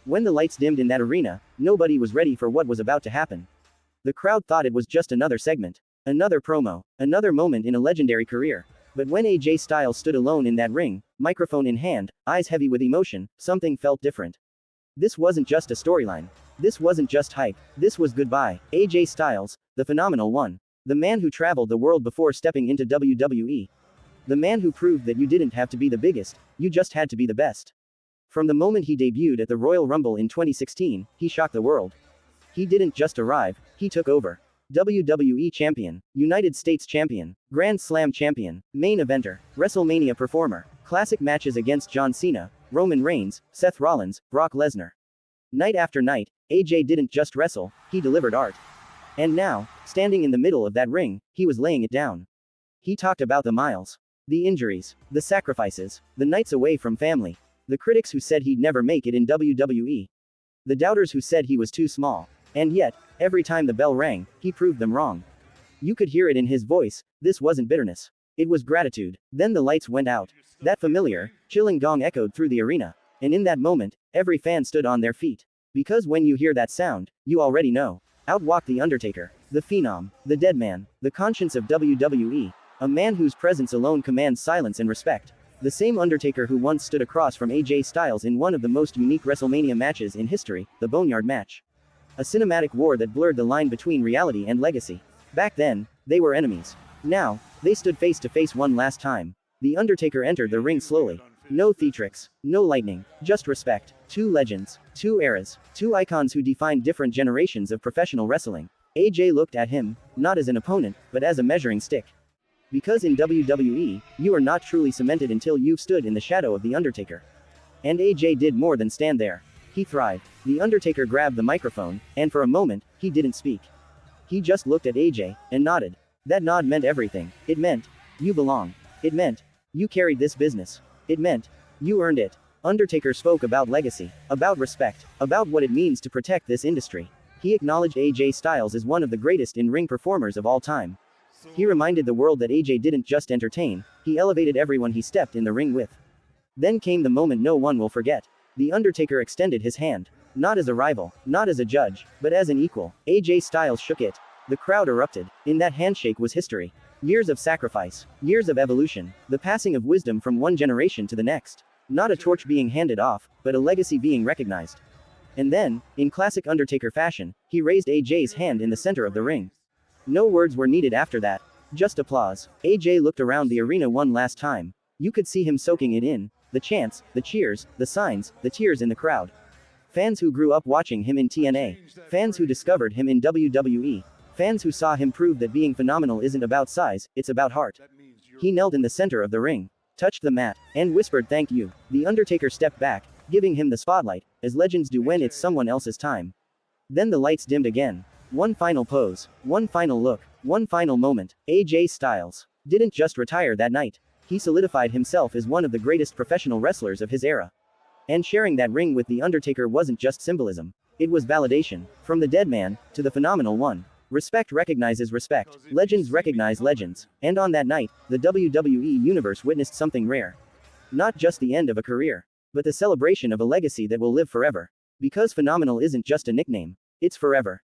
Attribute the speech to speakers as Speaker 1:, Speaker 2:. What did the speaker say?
Speaker 1: When the lights dimmed in that arena, nobody was ready for what was about to happen. The crowd thought it was just another segment. Another promo. Another moment in a legendary career. But when AJ Styles stood alone in that ring, microphone in hand, eyes heavy with emotion, something felt different. This wasn't just a storyline. This wasn't just hype. This was goodbye. AJ Styles, the phenomenal one. The man who traveled the world before stepping into WWE. The man who proved that you didn't have to be the biggest, you just had to be the best. From the moment he debuted at the Royal Rumble in 2016, he shocked the world. He didn't just arrive, he took over. WWE Champion, United States Champion, Grand Slam Champion, Main Eventer, WrestleMania Performer, classic matches against John Cena, Roman Reigns, Seth Rollins, Brock Lesnar. Night after night, AJ didn't just wrestle, he delivered art. And now, standing in the middle of that ring, he was laying it down. He talked about the miles, the injuries, the sacrifices, the nights away from family, the critics who said he'd never make it in WWE, the doubters who said he was too small. And yet, every time the bell rang, he proved them wrong. You could hear it in his voice, this wasn't bitterness. It was gratitude. Then the lights went out. That familiar, chilling gong echoed through the arena. And in that moment, every fan stood on their feet. Because when you hear that sound, you already know. Out walked the Undertaker, the Phenom, the Deadman, the conscience of WWE, a man whose presence alone commands silence and respect. The same Undertaker who once stood across from AJ Styles in one of the most unique WrestleMania matches in history, the Boneyard Match. A cinematic war that blurred the line between reality and legacy. Back then, they were enemies. Now, they stood face to face one last time. The Undertaker entered the ring slowly. No theatrics, no lightning, just respect. Two legends, two eras, two icons who defined different generations of professional wrestling. AJ looked at him, not as an opponent, but as a measuring stick. Because in WWE, you are not truly cemented until you've stood in the shadow of the Undertaker. And AJ did more than stand there. He thrived. The Undertaker grabbed the microphone, and for a moment, he didn't speak. He just looked at AJ, and nodded. That nod meant everything. It meant, you belong. It meant, you carried this business. It meant, you earned it. Undertaker spoke about legacy, about respect, about what it means to protect this industry. He acknowledged AJ Styles as one of the greatest in-ring performers of all time. He reminded the world that AJ didn't just entertain, he elevated everyone he stepped in the ring with. Then came the moment no one will forget. The Undertaker extended his hand. Not as a rival, not as a judge, but as an equal. AJ Styles shook it. The crowd erupted. In that handshake was history. Years of sacrifice, years of evolution, the passing of wisdom from one generation to the next. Not a torch being handed off, but a legacy being recognized. And then, in classic Undertaker fashion, he raised AJ's hand in the center of the ring. No words were needed after that. Just applause. AJ looked around the arena one last time. You could see him soaking it in. The chants, the cheers, the signs, the tears in the crowd. Fans who grew up watching him in TNA. Fans who discovered him in WWE. Fans who saw him prove that being phenomenal isn't about size, it's about heart. He knelt in the center of the ring, touched the mat, and whispered thank you. The Undertaker stepped back, giving him the spotlight, as legends do when it's someone else's time. Then the lights dimmed again. One final pose, one final look, one final moment. AJ Styles didn't just retire that night. He solidified himself as one of the greatest professional wrestlers of his era. And sharing that ring with The Undertaker wasn't just symbolism. It was validation. From the Deadman, to the phenomenal one. Respect recognizes respect. Legends recognize legends. And on that night, the WWE Universe witnessed something rare. Not just the end of a career, but the celebration of a legacy that will live forever. Because phenomenal isn't just a nickname. It's forever.